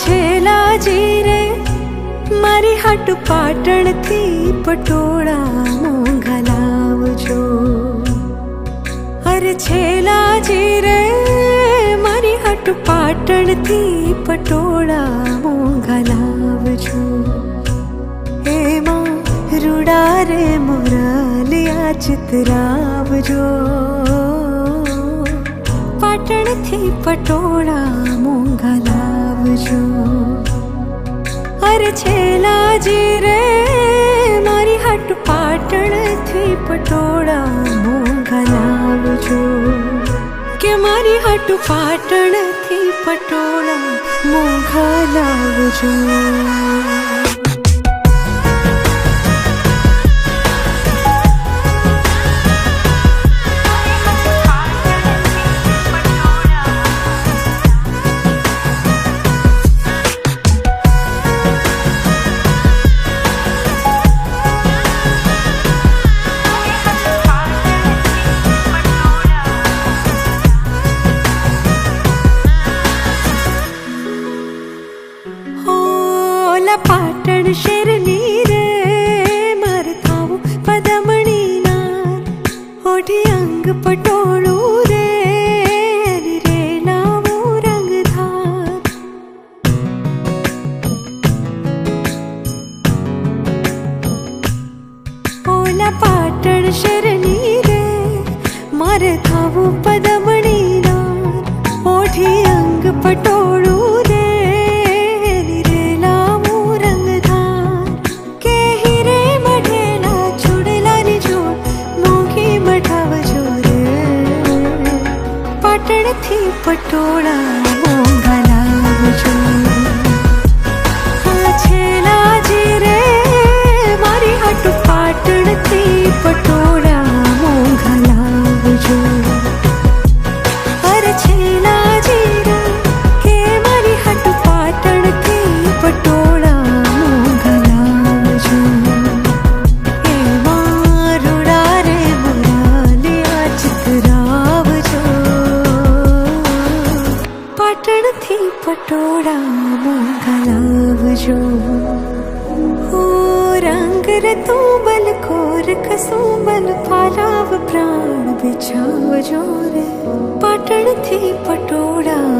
છેલા જીરે મારી હાટ પાટણ થી પટોળા મોંઘા લાવજો. અરે છેલા જીરે મારી હાટ પાટણ થી પટોળા મોંઘા લાવજો. એમાં રૂડા રે મોરલિયા ચિતરાવજો. પાટણ થી પટોળા મોંઘા લાવજો. અરે છેલા જીરે મારી હાટ પાટણ થી પટોળા મોંઘા લાવજો. કે મારી હાટ પાટણ થી પટોળા મોંઘા લાવજો. પાટણ શેરની રે માર થાવું પદમણી ના ઓઢી અંગ પટોળું રે રે લાવું રંગધાર. ઓલા પાટણ શેરની રે માર થાવું પદમણી ના ઓઢી અંગ પટોળું થી પટોળા મોંઘા લાવજો. છેલા જીરે મારી હાટ પાટણ થી પટોળા મોંઘા લાવજો. અરે છેલા જીરે કે મારી હાટ પાટણ થી પટોળા મોંઘા લાવજો. એમાં રૂડા રે મોરલિયા ચિતરાવજો. પાટણ થી પટોળા મોંઘા લાવજો. રંગ રતું બલ ખોર કસુંબલ પાલાવ પ્રાણ બિછાવજો રે. પાટણ થી પટોળા